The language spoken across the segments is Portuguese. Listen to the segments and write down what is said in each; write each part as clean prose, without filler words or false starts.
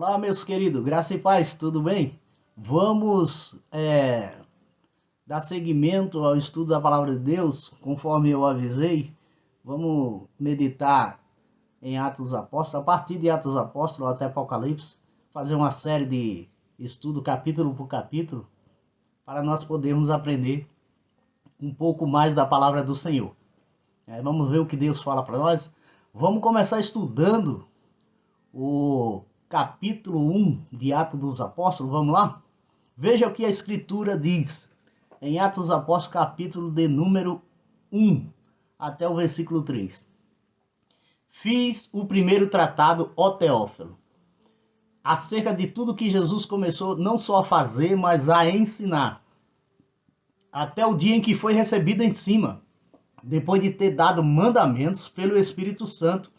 Olá, meus queridos, graça e paz, tudo bem? Vamos dar seguimento ao estudo da Palavra de Deus, conforme eu avisei. Vamos meditar em Atos dos Apóstolos, a partir de Atos dos Apóstolos até Apocalipse, fazer uma série de estudo capítulo por capítulo, para nós podermos aprender um pouco mais da Palavra do Senhor. Vamos ver o que Deus fala para nós. Vamos começar estudando o capítulo 1 de Atos dos Apóstolos, vamos lá? Veja o que a Escritura diz em Atos dos Apóstolos, capítulo de número 1, até o versículo 3. Fiz o primeiro tratado, ó Teófilo, acerca de tudo que Jesus começou não só a fazer, mas a ensinar, até o dia em que foi recebido em cima, depois de ter dado mandamentos pelo Espírito Santo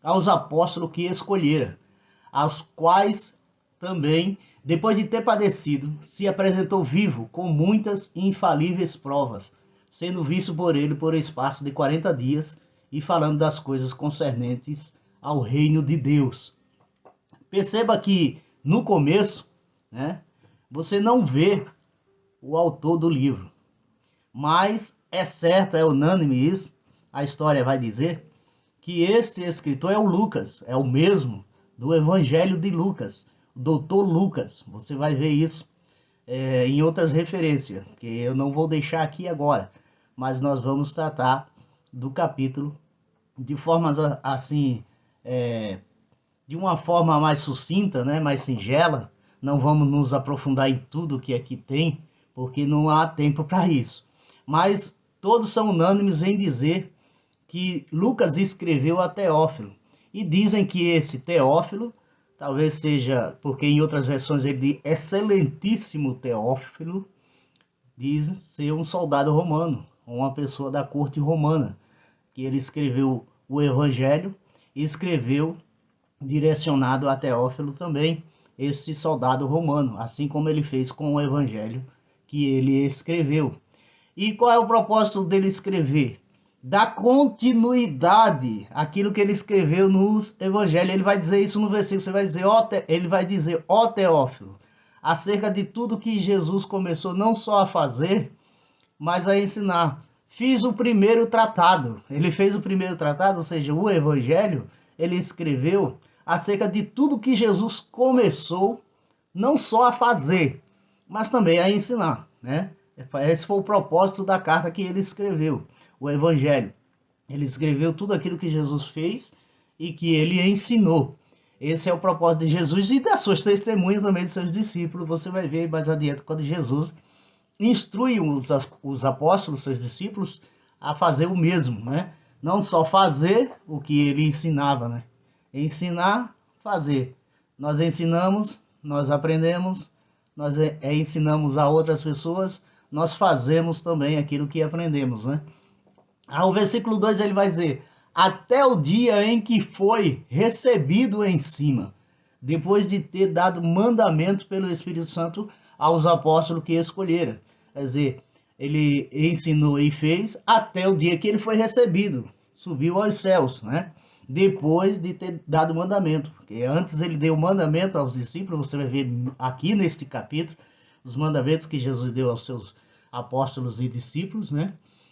aos apóstolos que escolhera, aos quais também, depois de ter padecido, se apresentou vivo com muitas e infalíveis provas, sendo visto por ele por espaço de 40 dias e falando das coisas concernentes ao reino de Deus. Perceba que no começo, você não vê o autor do livro, mas é certo, é unânime isso, a história vai dizer que esse escritor é o Lucas, é o mesmo do Evangelho de Lucas, o doutor Lucas. Você vai ver isso em outras referências, que eu não vou deixar aqui agora, mas nós vamos tratar do capítulo de formas assim, de uma forma mais sucinta, mais singela. Não vamos nos aprofundar em tudo que aqui tem, porque não há tempo para isso. Mas todos são unânimes em dizer que Lucas escreveu a Teófilo. E dizem que esse Teófilo, talvez seja, porque em outras versões ele diz excelentíssimo Teófilo, diz ser um soldado romano, uma pessoa da corte romana, que ele escreveu o Evangelho e escreveu direcionado a Teófilo também, esse soldado romano, assim como ele fez com o Evangelho que ele escreveu. E qual é o propósito dele escrever? Dar continuidade àquilo que ele escreveu nos evangelhos. Ele vai dizer isso no versículo, você vai dizer, ele vai dizer, ó Teófilo, acerca de tudo que Jesus começou não só a fazer, mas a ensinar. Fiz o primeiro tratado. Ele fez o primeiro tratado, ou seja, o evangelho, ele escreveu acerca de tudo que Jesus começou não só a fazer, mas também a ensinar, Esse foi o propósito da carta que ele escreveu, o Evangelho. Ele escreveu tudo aquilo que Jesus fez e que ele ensinou. Esse é o propósito de Jesus e das suas testemunhas também de seus discípulos. Você vai ver mais adiante quando Jesus instrui os apóstolos, seus discípulos, a fazer o mesmo, Não só fazer o que ele ensinava, Ensinar, fazer. Nós ensinamos, nós aprendemos, nós ensinamos a outras pessoas, nós fazemos também aquilo que aprendemos, O versículo 2 ele vai dizer, até o dia em que foi recebido em cima, depois de ter dado mandamento pelo Espírito Santo aos apóstolos que escolheram. Quer dizer, ele ensinou e fez até o dia que ele foi recebido, subiu aos céus, Depois de ter dado mandamento, porque antes ele deu mandamento aos discípulos, você vai ver aqui neste capítulo, os mandamentos que Jesus deu aos seus apóstolos e discípulos,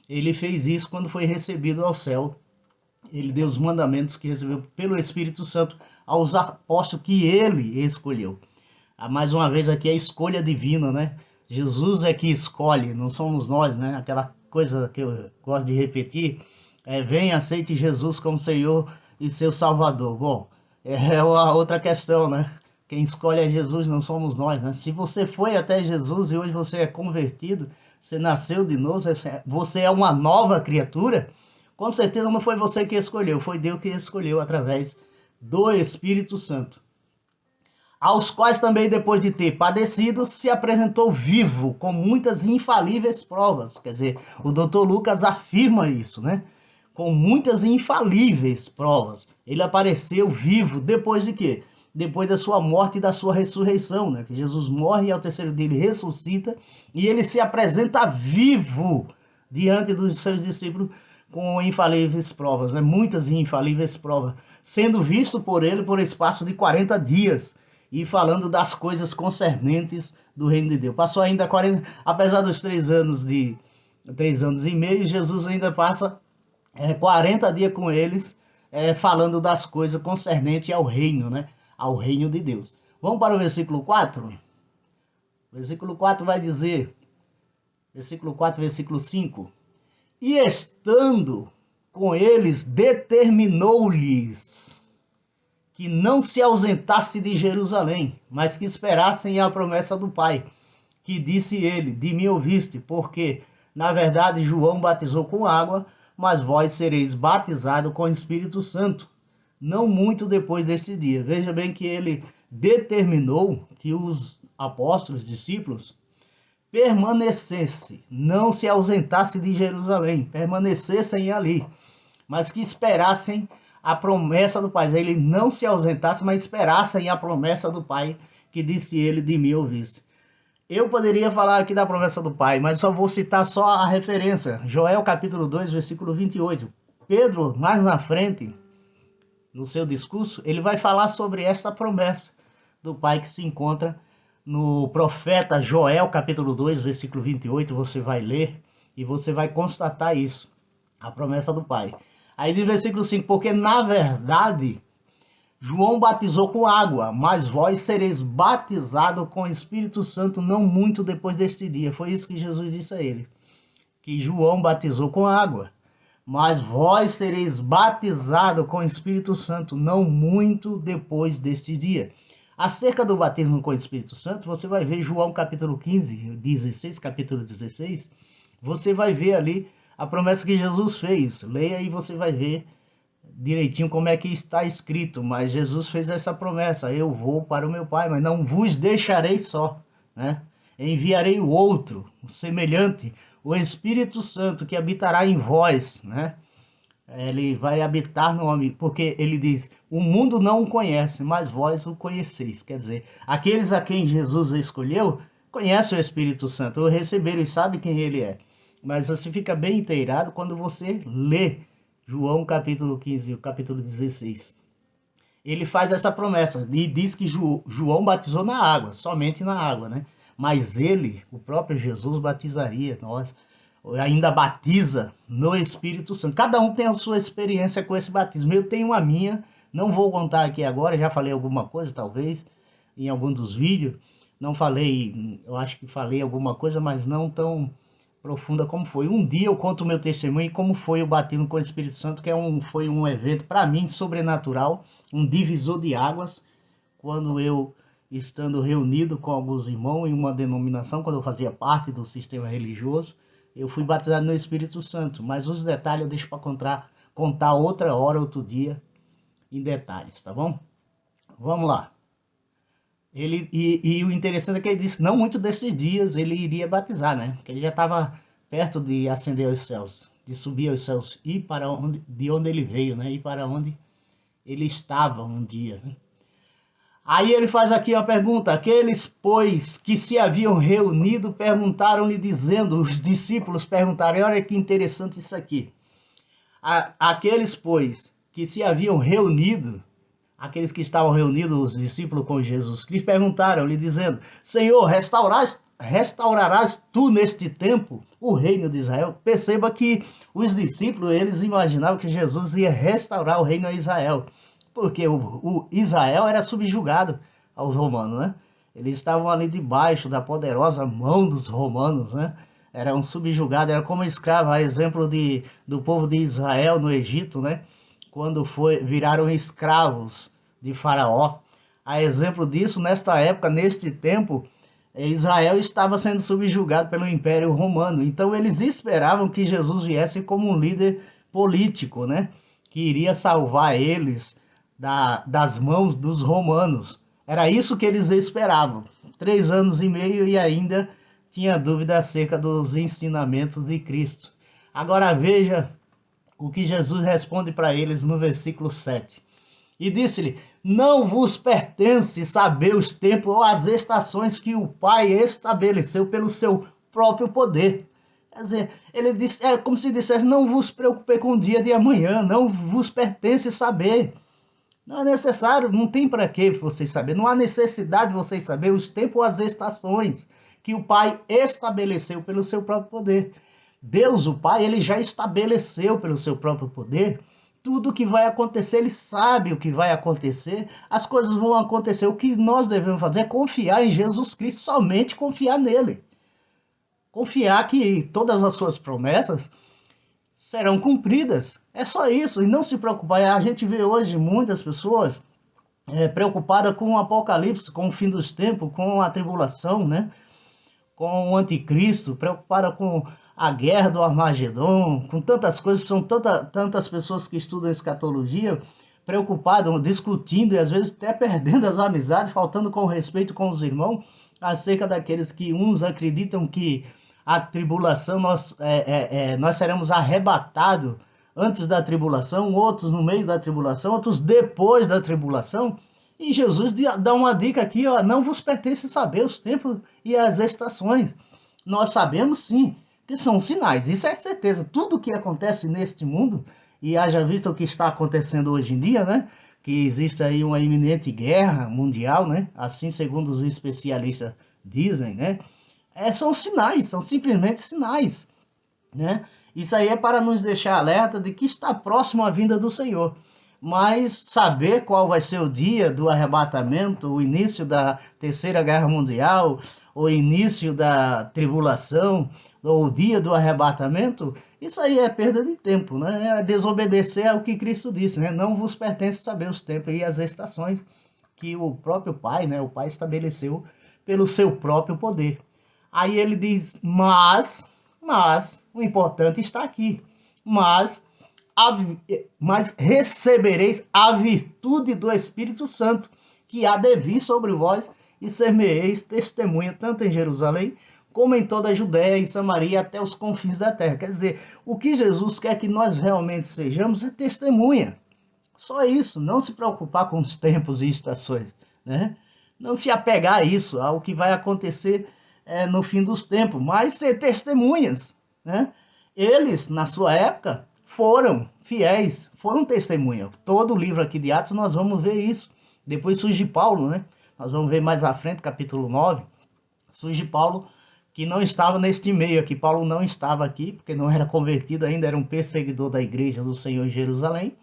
Ele fez isso quando foi recebido ao céu. Ele deu os mandamentos que recebeu pelo Espírito Santo aos apóstolos que ele escolheu. Mais uma vez aqui a escolha divina, Jesus é que escolhe, não somos nós, Aquela coisa que eu gosto de repetir, vem, aceite Jesus como Senhor e seu Salvador. Bom, é uma outra questão, Quem escolhe é Jesus, não somos nós, Se você foi até Jesus e hoje você é convertido, você nasceu de novo, você é uma nova criatura, com certeza não foi você que escolheu, foi Deus que escolheu através do Espírito Santo. Aos quais também, depois de ter padecido, se apresentou vivo, com muitas infalíveis provas. Quer dizer, o doutor Lucas afirma isso, Com muitas infalíveis provas. Ele apareceu vivo depois de quê? Depois da sua morte e da sua ressurreição, Que Jesus morre e ao terceiro dia ele ressuscita e ele se apresenta vivo diante dos seus discípulos com infalíveis provas, Muitas infalíveis provas, sendo visto por ele por espaço de 40 dias e falando das coisas concernentes do reino de Deus. Passou ainda 40, apesar dos 3 anos e meio, Jesus ainda passa 40 dias com eles, falando das coisas concernentes ao reino, né? Ao reino de Deus. Vamos para o versículo 4? Versículo 4 vai dizer, versículo 4, versículo 5. E estando com eles, determinou-lhes que não se ausentasse de Jerusalém, mas que esperassem a promessa do Pai, que disse ele, de mim ouviste, porque, na verdade, João batizou com água, mas vós sereis batizados com o Espírito Santo, não muito depois desse dia. Veja bem que ele determinou que os apóstolos, discípulos, permanecessem, não se ausentassem de Jerusalém, permanecessem ali, mas que esperassem a promessa do Pai. Ele não se ausentasse, mas esperassem a promessa do Pai, que disse ele, de mim ouvisse. Eu poderia falar aqui da promessa do Pai, mas só vou citar só a referência. Joel capítulo 2, versículo 28. Pedro, mais na frente, no seu discurso, ele vai falar sobre essa promessa do Pai que se encontra no profeta Joel capítulo 2, versículo 28. Você vai ler e você vai constatar isso, a promessa do Pai. Aí no versículo 5, porque na verdade João batizou com água, mas vós sereis batizados com o Espírito Santo não muito depois deste dia. Foi isso que Jesus disse a ele, que João batizou com água, mas vós sereis batizados com o Espírito Santo não muito depois deste dia. Acerca do batismo com o Espírito Santo, você vai ver João capítulo 15, 16, capítulo 16, você vai ver ali a promessa que Jesus fez. Leia e você vai ver direitinho como é que está escrito, mas Jesus fez essa promessa: eu vou para o meu Pai, mas não vos deixarei só, né? Enviarei o outro, o semelhante, o Espírito Santo, que habitará em vós, né? Ele vai habitar no homem, porque ele diz, o mundo não o conhece, mas vós o conheceis. Quer dizer, aqueles a quem Jesus escolheu, conhecem o Espírito Santo, o receberam e sabem quem ele é. Mas você fica bem inteirado quando você lê João capítulo 15 e o capítulo 16. Ele faz essa promessa e diz que João batizou na água, somente na água, né? Mas ele, o próprio Jesus, batizaria nós, ainda batiza no Espírito Santo. Cada um tem a sua experiência com esse batismo. Eu tenho a minha, não vou contar aqui agora, já falei alguma coisa, talvez, em algum dos vídeos. Não falei, eu acho que falei alguma coisa, mas não tão profunda como foi. Um dia eu conto o meu testemunho e como foi o batismo com o Espírito Santo, que foi um evento, para mim, sobrenatural, um divisor de águas, quando eu, estando reunido com alguns irmãos em uma denominação, quando eu fazia parte do sistema religioso, eu fui batizado no Espírito Santo, mas os detalhes eu deixo para contar outra hora, outro dia, em detalhes, tá bom? Vamos lá. E o interessante é que ele disse, não muito desses dias ele iria batizar, né? Porque ele já estava perto de ascender aos céus, de subir aos céus, ir para de onde ele veio, né? Ir para onde ele estava um dia, né? Aí ele faz aqui uma pergunta, aqueles, pois, que se haviam reunido, perguntaram-lhe dizendo, os discípulos perguntaram, olha que interessante isso aqui. Aqueles, pois, que se haviam reunido, aqueles que estavam reunidos, os discípulos com Jesus Cristo, perguntaram-lhe dizendo, Senhor, restaurarás tu neste tempo o reino de Israel? Perceba que os discípulos, eles imaginavam que Jesus ia restaurar o reino a Israel, porque o Israel era subjugado aos romanos, né? Eles estavam ali debaixo da poderosa mão dos romanos, né? Eram subjugados, era como escravo, a exemplo do povo de Israel no Egito, né? Quando viraram escravos de Faraó. A exemplo disso, nesta época, neste tempo, Israel estava sendo subjugado pelo Império Romano. Então eles esperavam que Jesus viesse como um líder político, né? Que iria salvar eles das mãos dos romanos. Era isso que eles esperavam. 3 anos e meio e ainda tinha dúvida acerca dos ensinamentos de Cristo. Agora veja o que Jesus responde para eles no versículo 7. E disse-lhe, não vos pertence saber os tempos ou as estações que o Pai estabeleceu pelo seu próprio poder. Quer dizer, ele disse, é como se dissesse, não vos preocupei com o dia de amanhã, não vos pertence saber. Não é necessário, não tem para que vocês saberem, não há necessidade de vocês saberem os tempos ou as estações que o Pai estabeleceu pelo seu próprio poder. Deus, o Pai, ele já estabeleceu pelo seu próprio poder tudo o que vai acontecer, ele sabe o que vai acontecer, as coisas vão acontecer. O que nós devemos fazer é confiar em Jesus Cristo, somente confiar nele. Confiar que todas as suas promessas serão cumpridas. É só isso, e não se preocupar. A gente vê hoje muitas pessoas preocupadas com o apocalipse, com o fim dos tempos, com a tribulação, né? Com o anticristo, preocupada com a guerra do Armagedon, com tantas coisas, são tantas pessoas que estudam escatologia, preocupadas, discutindo e às vezes até perdendo as amizades, faltando com respeito com os irmãos, acerca daqueles que uns acreditam que a tribulação, nós seremos arrebatados antes da tribulação, outros no meio da tribulação, outros depois da tribulação. E Jesus dá uma dica aqui, ó, não vos pertence saber os tempos e as estações. Nós sabemos sim que são sinais, isso é certeza. Tudo que acontece neste mundo, e haja visto o que está acontecendo hoje em dia, né? Que existe aí uma iminente guerra mundial, né? Assim segundo os especialistas dizem, né? São sinais, são simplesmente sinais, né? Isso aí é para nos deixar alerta de que está próximo a vinda do Senhor. Mas saber qual vai ser o dia do arrebatamento, o início da Terceira Guerra Mundial, o início da tribulação, ou o dia do arrebatamento, isso aí é perda de tempo, né? É desobedecer ao que Cristo disse, né? Não vos pertence saber os tempos e as estações que o próprio Pai, né? O Pai estabeleceu pelo seu próprio poder. Aí ele diz, mas, o importante está aqui, mas recebereis a virtude do Espírito Santo, que há de vir sobre vós, e ser-me-eis testemunha, tanto em Jerusalém, como em toda a Judéia e Samaria, até os confins da terra. Quer dizer, o que Jesus quer que nós realmente sejamos é testemunha. Só isso, não se preocupar com os tempos e estações, né? Não se apegar a isso, ao que vai acontecer no fim dos tempos, mas ser testemunhas, né? Eles, na sua época, foram fiéis, foram testemunha. Todo o livro aqui de Atos nós vamos ver isso. Depois surge Paulo, né? Nós vamos ver mais à frente, capítulo 9. Surge Paulo, que não estava neste meio aqui. Paulo não estava aqui, porque não era convertido ainda, era um perseguidor da igreja do Senhor em Jerusalém.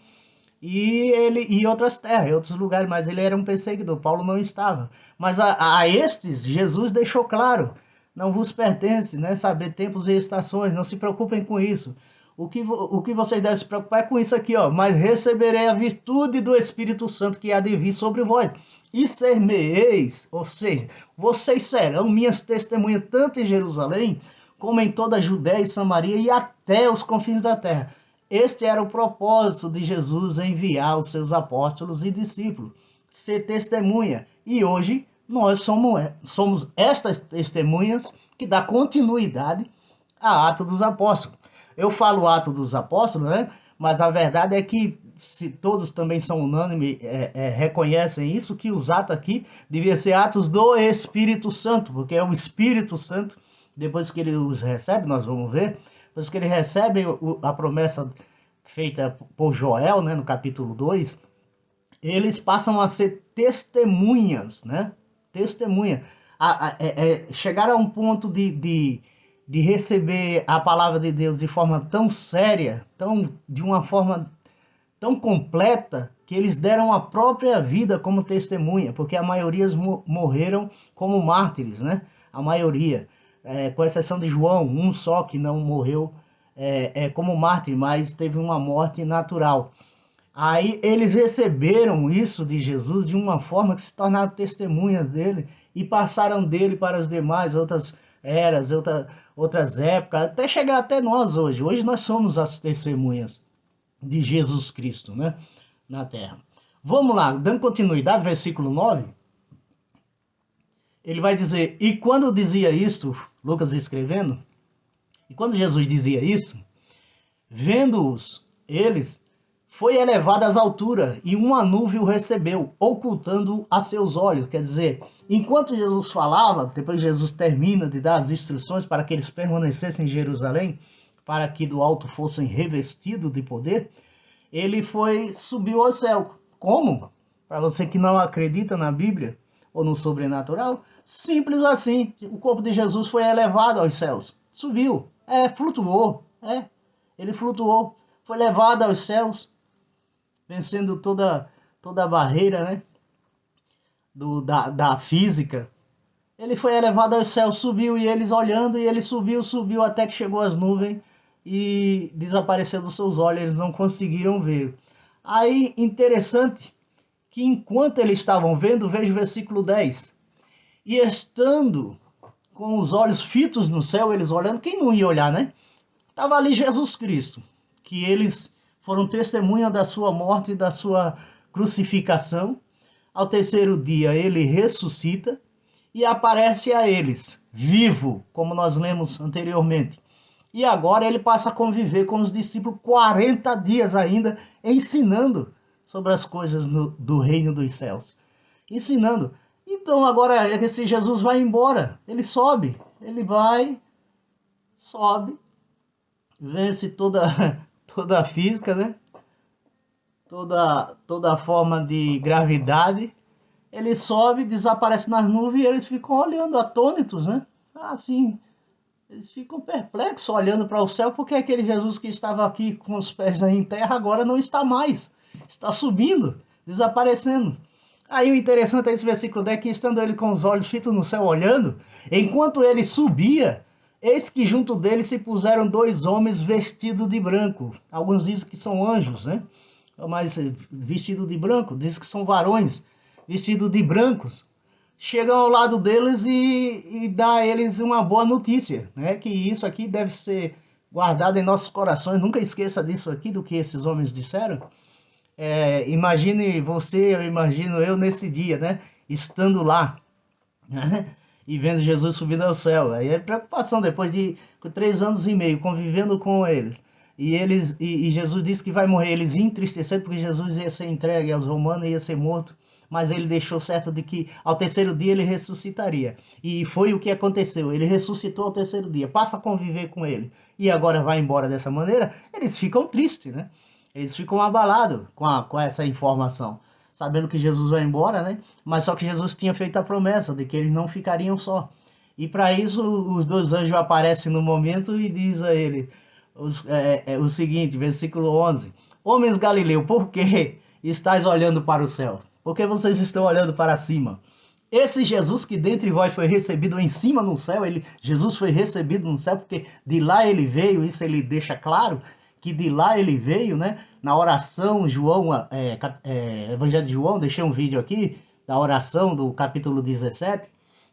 E ele em outras terras, em outros lugares, mas ele era um perseguidor. Paulo não estava. Mas a estes, Jesus deixou claro: não vos pertence, né? Saber tempos e estações, não se preocupem com isso. O que vocês devem se preocupar é com isso aqui, ó. Mas receberei a virtude do Espírito Santo que há de vir sobre vós. E ser-me-eis, ou seja, vocês serão minhas testemunhas, tanto em Jerusalém, como em toda a Judéia e Samaria e até os confins da terra. Este era o propósito de Jesus enviar os seus apóstolos e discípulos, ser testemunha. E hoje nós somos estas testemunhas que dá continuidade a Atos dos Apóstolos. Eu falo Atos dos Apóstolos, né? Mas a verdade é que, se todos também são unânimes, reconhecem isso, que os atos aqui deviam ser atos do Espírito Santo, porque é o Espírito Santo, depois que ele os recebe, nós vamos ver, depois que ele recebe a promessa feita por Joel, né, no capítulo 2, eles passam a ser testemunhas, né? Testemunha. Chegar a um ponto de receber a palavra de Deus de forma tão séria, de uma forma tão completa, que eles deram a própria vida como testemunha, porque a maioria morreram como mártires, né? A maioria, com exceção de João, um só que não morreu como mártir, mas teve uma morte natural. Aí eles receberam isso de Jesus de uma forma que se tornaram testemunhas dele e passaram dele para os demais, outras eras, outras épocas, até chegar até nós hoje. Hoje nós somos as testemunhas de Jesus Cristo, né, na terra. Vamos lá, dando continuidade, versículo 9. Ele vai dizer, e quando dizia isso, Lucas escrevendo, e quando Jesus dizia isso, vendo-os, eles, foi elevado às alturas, e uma nuvem o recebeu, ocultando-o a seus olhos. Quer dizer, enquanto Jesus falava, depois Jesus termina de dar as instruções para que eles permanecessem em Jerusalém, para que do alto fossem revestidos de poder, ele subiu ao céu. Como? Para você que não acredita na Bíblia ou no sobrenatural, simples assim. O corpo de Jesus foi elevado aos céus. Subiu. Flutuou. Ele flutuou. Foi levado aos céus, vencendo toda a barreira, né? Da física. Ele foi elevado aos céus, subiu, e eles olhando, e ele subiu até que chegou às nuvens e desapareceu dos seus olhos, eles não conseguiram ver. Aí, interessante, que enquanto eles estavam vendo, veja o versículo 10, e estando com os olhos fitos no céu, eles olhando, quem não ia olhar, né? Estava ali Jesus Cristo, que eles foram testemunha da sua morte e da sua crucificação. Ao terceiro dia ele ressuscita e aparece a eles, vivo, como nós lemos anteriormente. E agora ele passa a conviver com os discípulos 40 dias ainda, ensinando sobre as coisas do reino dos céus. Ensinando. Então agora esse Jesus vai embora, ele sobe, ele vai, sobe, vence toda a física, né? Toda forma de gravidade. Ele sobe, desaparece nas nuvens e eles ficam olhando, atônitos, né? Assim, eles ficam perplexos olhando para o céu, porque aquele Jesus que estava aqui com os pés em terra agora não está mais. Está subindo, desaparecendo. Aí o interessante é esse versículo 10, que estando ele com os olhos fitos no céu olhando, enquanto ele subia, eis que junto dele se puseram dois homens vestidos de branco. Alguns dizem que são anjos, né? Mas vestidos de branco, dizem que são varões vestidos de brancos. Chegam ao lado deles e dá a eles uma boa notícia, né? Que isso aqui deve ser guardado em nossos corações. Nunca esqueça disso aqui, do que esses homens disseram. Imagine você, eu imagino eu nesse dia, né? Estando lá, né? E vendo Jesus subindo ao céu. Aí é preocupação, depois de 3 anos e meio convivendo com eles. E Jesus disse que vai morrer. Eles entristeceram porque Jesus ia ser entregue aos romanos e ia ser morto. Mas ele deixou certo de que ao terceiro dia ele ressuscitaria. E foi o que aconteceu. Ele ressuscitou ao terceiro dia. Passa a conviver com ele. E agora vai embora dessa maneira. Eles ficam tristes, né? Eles ficam abalados com essa informação. Sabendo que Jesus vai embora, né? Mas só que Jesus tinha feito a promessa de que eles não ficariam só. E para isso os dois anjos aparecem no momento e diz a ele o seguinte, versículo 11. Homens Galileu, por que estáis olhando para o céu? Por que vocês estão olhando para cima? Esse Jesus que dentre vós foi recebido em cima no céu, Jesus foi recebido no céu porque de lá ele veio, isso ele deixa claro, que de lá ele veio, né? Na oração, Evangelho de João, deixei um vídeo aqui, da oração do capítulo 17,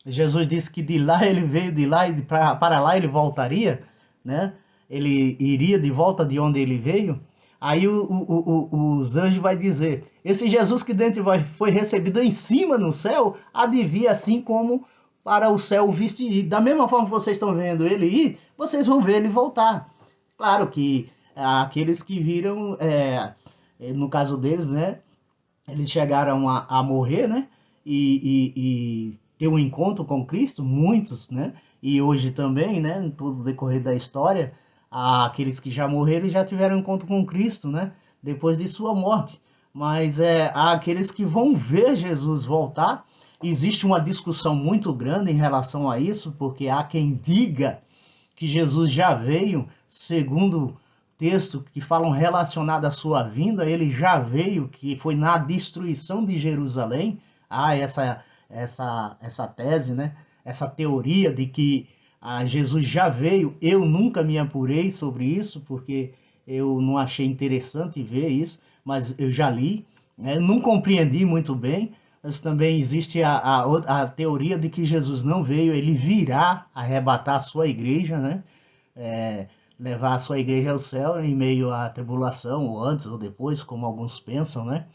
Jesus disse que de lá ele veio, de lá e para lá ele voltaria, né? Ele iria de volta de onde ele veio. Aí os anjos vai dizer, esse Jesus que dentre vós foi recebido em cima no céu, há de vir assim como para o céu viste ir. Da mesma forma que vocês estão vendo ele ir, vocês vão ver ele voltar. Claro que aqueles que viram, no caso deles, né, eles chegaram a morrer, né, e ter um encontro com Cristo, muitos, né, e hoje também, né, em todo o decorrer da história, aqueles que já morreram já tiveram um encontro com Cristo, né, depois de sua morte. Mas há aqueles que vão ver Jesus voltar. Existe uma discussão muito grande em relação a isso, porque há quem diga que Jesus já veio, segundo texto que falam relacionado à sua vinda, ele já veio, que foi na destruição de Jerusalém. Há essa tese, né? Essa teoria de que Jesus já veio. Eu nunca me apurei sobre isso, porque eu não achei interessante ver isso, mas eu já li, né? Não compreendi muito bem, mas também existe a teoria de que Jesus não veio, ele virá arrebatar a sua igreja, né? Levar a sua igreja ao céu em meio à tribulação, ou antes ou depois, como alguns pensam, né?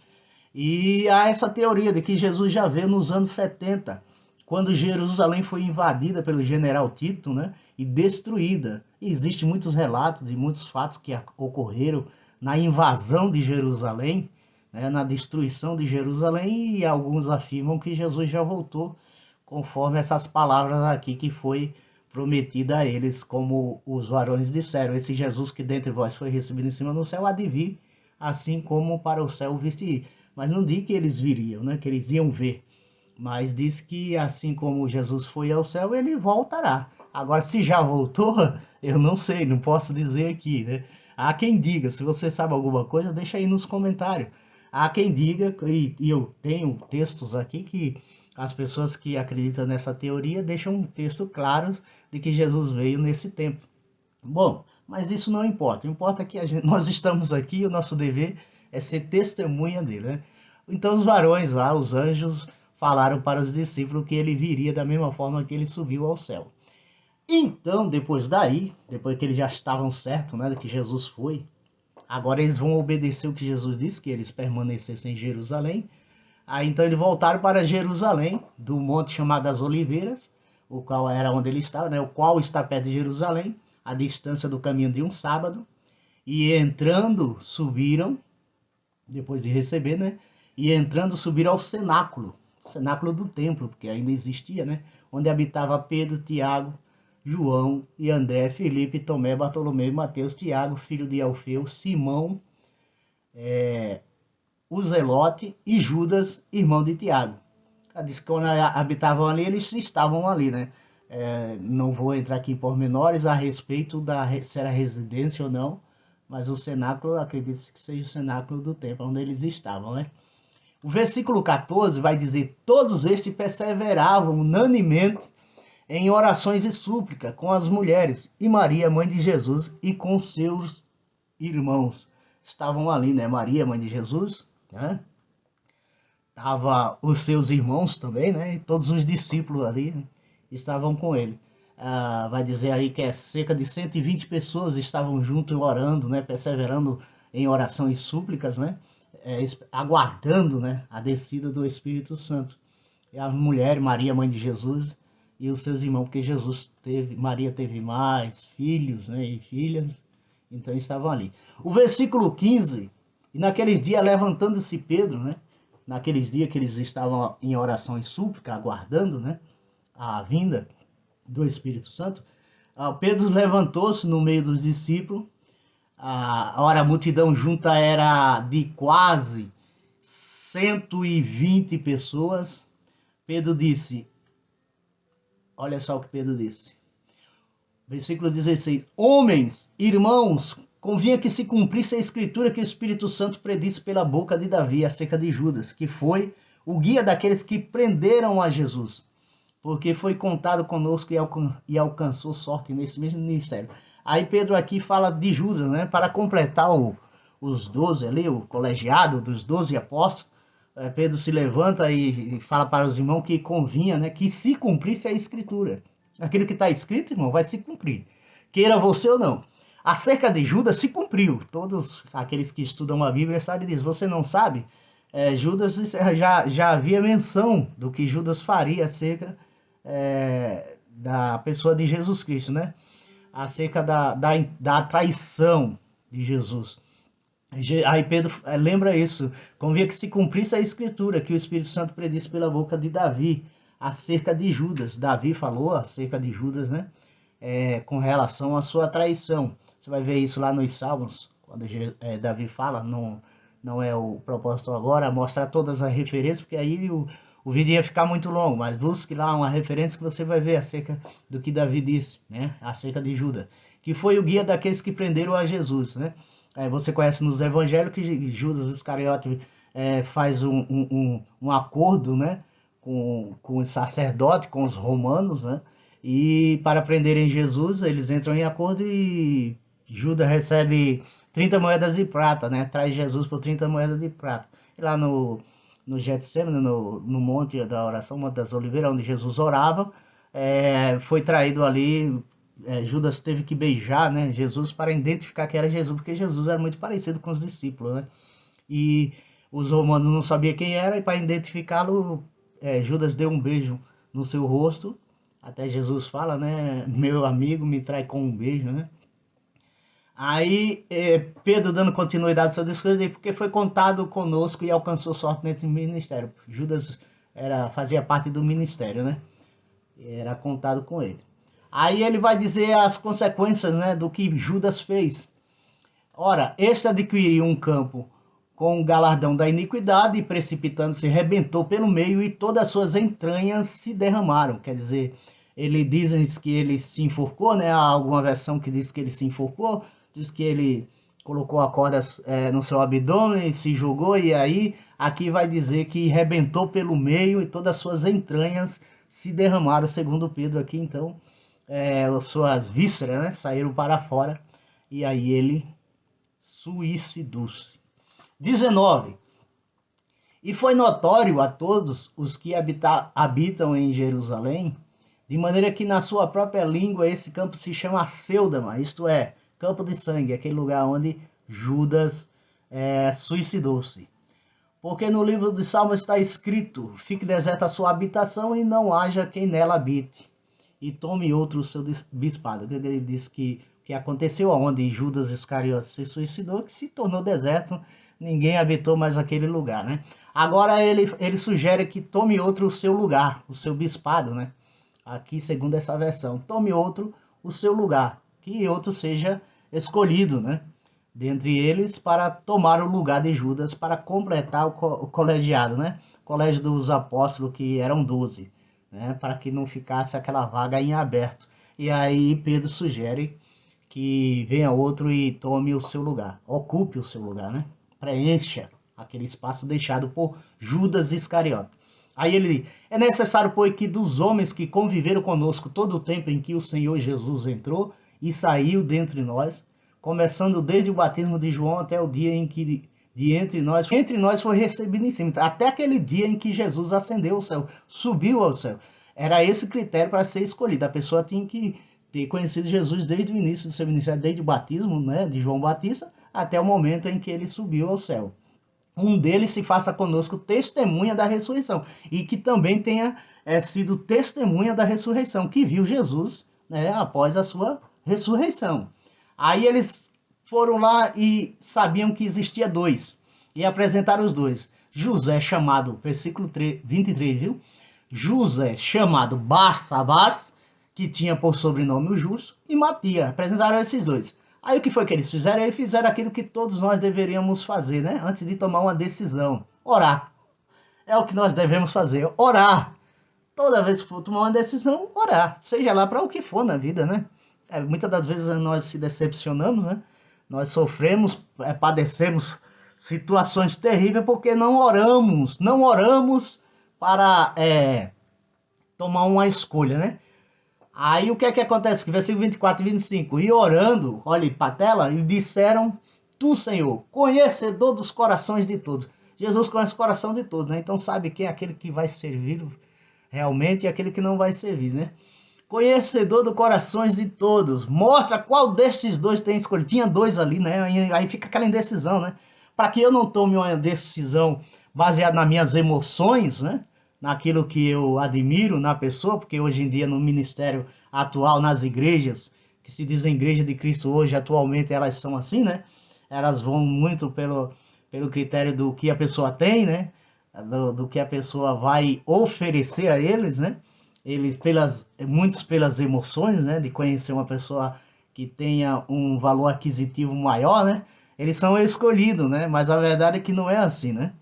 E há essa teoria de que Jesus já veio nos anos 70, quando Jerusalém foi invadida pelo general Tito, né? E destruída. E existem muitos relatos de muitos fatos que ocorreram na invasão de Jerusalém, né? Na destruição de Jerusalém, e alguns afirmam que Jesus já voltou, conforme essas palavras aqui que foi prometida a eles, como os varões disseram, esse Jesus que dentre vós foi recebido em cima no céu, há de vir, assim como para o céu viste ir. mas não diz que eles viriam, né? Que eles iam ver. Mas diz que assim como Jesus foi ao céu, ele voltará. Agora, se já voltou, eu não sei, não posso dizer aqui, né? Há quem diga, se você sabe alguma coisa, deixa aí nos comentários. Há quem diga, e eu tenho textos aqui que as pessoas que acreditam nessa teoria deixam um texto claro de que Jesus veio nesse tempo. Bom, mas isso não importa. Importa que nós estamos aqui, o nosso dever é ser testemunha dele, né? Então os varões lá, os anjos, falaram para os discípulos que ele viria da mesma forma que ele subiu ao céu. Então, depois daí, depois que eles já estavam certos, né, de que Jesus foi, agora eles vão obedecer o que Jesus disse, que eles permanecessem em Jerusalém. Aí então eles voltaram para Jerusalém, do monte chamado das Oliveiras, o qual era onde ele estava, né, o qual está perto de Jerusalém, a distância do caminho de um sábado. E entrando, subiram, depois de receber, né, e entrando, subiram ao cenáculo do templo, porque ainda existia, né, onde habitava Pedro, Tiago, João e André, Filipe, Tomé, Bartolomeu, Mateus, Tiago, filho de Alfeu, Simão, o Zelote e Judas, irmão de Tiago. Diz que quando habitavam ali, eles estavam ali, né? Não vou entrar aqui em pormenores a respeito se era residência ou não, mas o cenáculo, acredito que seja o cenáculo do templo, onde eles estavam, né? O versículo 14 vai dizer: todos estes perseveravam unanemente em orações e súplica com as mulheres e Maria, mãe de Jesus, e com seus irmãos. Estavam ali, né? Maria, mãe de Jesus, né? Tava os seus irmãos também, né? E todos os discípulos ali, né, estavam com ele. Vai dizer aí que cerca de 120 pessoas estavam juntos orando, né? Perseverando em oração e súplicas, né? Aguardando, né, a descida do Espírito Santo. E a mulher, Maria, mãe de Jesus, e os seus irmãos, porque Maria teve mais filhos, né, e filhas, então estavam ali. O versículo 15, e naqueles dias levantando-se Pedro, né, naqueles dias que eles estavam em oração e súplica, aguardando, né, a vinda do Espírito Santo, Pedro levantou-se no meio dos discípulos. A multidão junta era de quase 120 pessoas. Pedro disse, olha só o que Pedro disse, versículo 16: homens, irmãos, convinha que se cumprisse a escritura que o Espírito Santo predisse pela boca de Davi acerca de Judas, que foi o guia daqueles que prenderam a Jesus, porque foi contado conosco e alcançou sorte nesse mesmo ministério. Aí Pedro aqui fala de Judas, né, para completar os 12 ali, o colegiado dos 12 apóstolos. Pedro se levanta e fala para os irmãos que convinha, né, que se cumprisse a escritura. Aquilo que está escrito, irmão, vai se cumprir. Queira você ou não. Acerca de Judas se cumpriu. Todos aqueles que estudam a Bíblia sabem disso. Você não sabe? Judas já havia menção do que Judas faria acerca da pessoa de Jesus Cristo, né? Acerca da traição de Jesus. Aí Pedro lembra isso, convinha que se cumprisse a escritura que o Espírito Santo predisse pela boca de Davi acerca de Judas. Davi falou acerca de Judas, né? Com relação à sua traição. Você vai ver isso lá nos Salmos, quando Davi fala, não é o propósito agora, mostrar todas as referências, porque aí o vídeo ia ficar muito longo, mas busque lá uma referência que você vai ver acerca do que Davi disse, né? Acerca de Judas, que foi o guia daqueles que prenderam a Jesus, né? Você conhece nos evangelhos que Judas Iscariote faz um acordo, né, com o sacerdote, com os romanos, né, e para prenderem Jesus, eles entram em acordo e Judas recebe 30 moedas de prata, né, traz Jesus por 30 moedas de prata. E lá no Getsemane, no monte da oração, Monte das Oliveiras, onde Jesus orava, foi traído ali. Judas teve que beijar, né, Jesus para identificar que era Jesus, porque Jesus era muito parecido com os discípulos, né? E os romanos não sabiam quem era, e para identificá-lo, Judas deu um beijo no seu rosto. Até Jesus fala, né, meu amigo, me trai com um beijo, né? Aí Pedro dando continuidade ao seu discurso, porque foi contado conosco e alcançou sorte nesse ministério. Judas fazia parte do ministério, né? Era contado com ele. Aí ele vai dizer as consequências, né, do que Judas fez. Ora, este adquiriu um campo com o galardão da iniquidade, e precipitando-se, rebentou pelo meio, e todas as suas entranhas se derramaram. Quer dizer, ele dizem que ele se enforcou, né? Há alguma versão que diz que ele se enforcou, diz que ele colocou a corda no seu abdômen e se jogou, e aí aqui vai dizer que rebentou pelo meio e todas as suas entranhas se derramaram, segundo Pedro aqui. Então, suas vísceras, né, saíram para fora, e aí ele suicidou-se. 19. E foi notório a todos os que habitam em Jerusalém, de maneira que na sua própria língua esse campo se chama Acéldama, isto é, campo de sangue, aquele lugar onde Judas suicidou-se. Porque no livro dos Salmos está escrito: fique deserta a sua habitação e não haja quem nela habite, e tome outro o seu bispado. Ele diz que aconteceu onde Judas Iscariote se suicidou, que se tornou deserto, ninguém habitou mais aquele lugar, né? Agora ele sugere que tome outro o seu lugar, o seu bispado, né? Aqui, segundo essa versão, tome outro o seu lugar, que outro seja escolhido, né? Dentre eles, para tomar o lugar de Judas, para completar o colegiado, né? Colégio dos apóstolos, que eram 12, né? Para que não ficasse aquela vaga em aberto. E aí Pedro sugere que venha outro e tome o seu lugar, ocupe o seu lugar, né? Preencha aquele espaço deixado por Judas Iscariote. Aí ele é necessário, pois, que dos homens que conviveram conosco todo o tempo em que o Senhor Jesus entrou e saiu dentre nós, começando desde o batismo de João até o dia em que entre nós foi recebido em cima, até aquele dia em que Jesus ascendeu ao céu, subiu ao céu. Era esse critério para ser escolhido. A pessoa tinha que ter conhecido Jesus desde o início do seu ministério, desde o batismo, né, de João Batista, até o momento em que ele subiu ao céu. Um deles se faça conosco testemunha da ressurreição, e que também tenha sido testemunha da ressurreição, que viu Jesus, né, após a sua ressurreição. Aí eles foram lá e sabiam que existia dois, e apresentaram os dois. José chamado, versículo 23, viu? José chamado Barsabás, que tinha por sobrenome o Justo, e Matias. Apresentaram esses dois. Aí o que foi que eles fizeram? Eles fizeram aquilo que todos nós deveríamos fazer, né? Antes de tomar uma decisão: orar. É o que nós devemos fazer, orar. Toda vez que for tomar uma decisão, orar. Seja lá para o que for na vida, né? Muitas das vezes nós se decepcionamos, né? Nós sofremos, padecemos situações terríveis porque não oramos para tomar uma escolha, né? Aí o que é que acontece? Versículo 24 e 25. E orando, olhe para a tela, e disseram: Tu, Senhor, conhecedor dos corações de todos. Jesus conhece o coração de todos, né? Então sabe quem é aquele que vai servir realmente e aquele que não vai servir, né? Conhecedor dos corações de todos. Mostra qual destes dois tem escolhido. Tinha dois ali, né? Aí fica aquela indecisão, né? Para que eu não tome uma decisão baseada nas minhas emoções, né? Naquilo que eu admiro na pessoa, porque hoje em dia no ministério atual, nas igrejas, que se dizem igreja de Cristo hoje, atualmente elas são assim, né? Elas vão muito pelo critério do que a pessoa tem, né? Do que a pessoa vai oferecer a eles, né? Muitos pelas emoções, né? De conhecer uma pessoa que tenha um valor aquisitivo maior, né? Eles são escolhidos, né? Mas a verdade é que não é assim, né?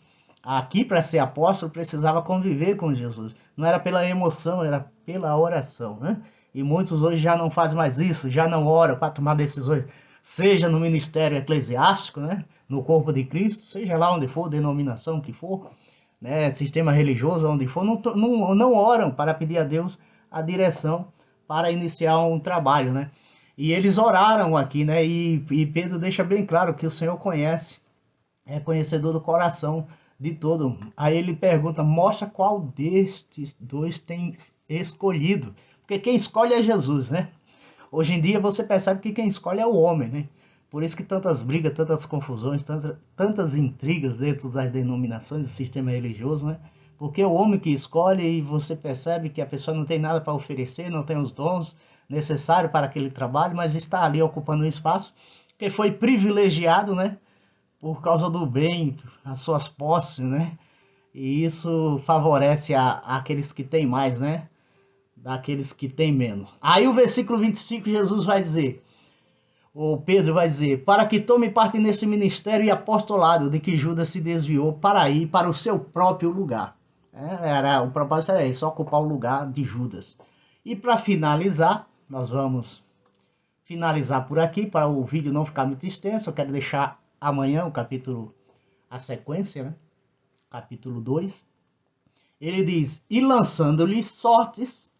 Aqui, para ser apóstolo, precisava conviver com Jesus. Não era pela emoção, era pela oração, né? E muitos hoje já não fazem mais isso, já não oram para tomar decisões, seja no ministério eclesiástico, né? No corpo de Cristo, seja lá onde for, denominação que for, né? Sistema religioso, onde for, não oram para pedir a Deus a direção para iniciar um trabalho, né? E eles oraram aqui, né? E Pedro deixa bem claro que o Senhor conhece, é conhecedor do coração de todo. Aí ele pergunta: mostra qual destes dois tem escolhido. Porque quem escolhe é Jesus, né? Hoje em dia você percebe que quem escolhe é o homem, né? Por isso que tantas brigas, tantas confusões, tantas intrigas dentro das denominações do sistema religioso, né? Porque é o homem que escolhe, e você percebe que a pessoa não tem nada para oferecer, não tem os dons necessários para aquele trabalho, mas está ali ocupando um espaço que foi privilegiado, né? Por causa do bem, as suas posses, né? E isso favorece aqueles que têm mais, né? Daqueles que têm menos. Aí o versículo 25, Jesus vai dizer: o Pedro vai dizer, para que tome parte nesse ministério e apostolado de que Judas se desviou para ir para o seu próprio lugar. O propósito era isso, ocupar o lugar de Judas. E para finalizar, nós vamos finalizar por aqui, para o vídeo não ficar muito extenso. Eu quero deixar amanhã o capítulo, a sequência, né? Capítulo 2. Ele diz, e lançando-lhe sortes,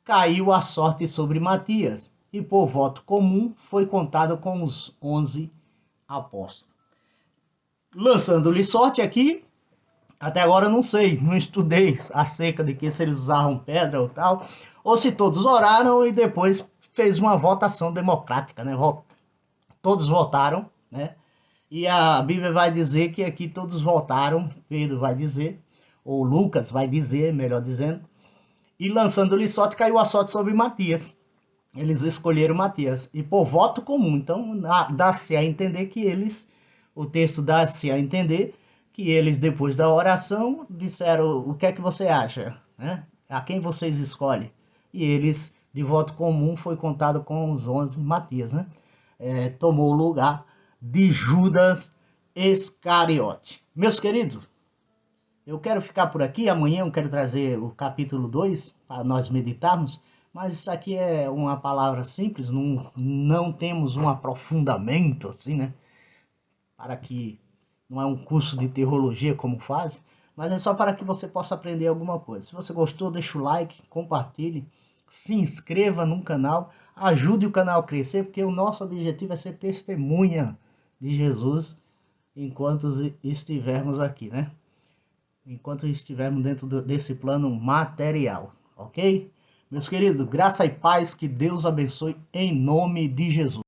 caiu a sorte sobre Matias, e por voto comum foi contado com os 11 apóstolos. Lançando-lhe sorte aqui, até agora eu não sei, não estudei acerca de que se eles usaram pedra ou tal, ou se todos oraram e depois fez uma votação democrática, né? Todos votaram, né? E a Bíblia vai dizer que aqui todos votaram, Pedro vai dizer, ou Lucas vai dizer, melhor dizendo, e lançando-lhe sorte, caiu a sorte sobre Matias. Eles escolheram Matias, e por voto comum, então dá-se a entender que eles, o texto dá-se a entender que eles, depois da oração, disseram, o que é que você acha? Né? A quem vocês escolhem? E eles, de voto comum, foi contado com os 11, Matias, né? Tomou o lugar de Judas Iscariote. Meus queridos, eu quero ficar por aqui, amanhã eu quero trazer o capítulo 2, para nós meditarmos, mas isso aqui é uma palavra simples, não temos um aprofundamento, assim, né? Para que não é um curso de teologia como faz, mas é só para que você possa aprender alguma coisa. Se você gostou, deixa o like, compartilhe, se inscreva no canal, ajude o canal a crescer, porque o nosso objetivo é ser testemunha de Jesus enquanto estivermos aqui, né? Enquanto estivermos dentro desse plano material, ok? Meus queridos, graça e paz, que Deus abençoe em nome de Jesus.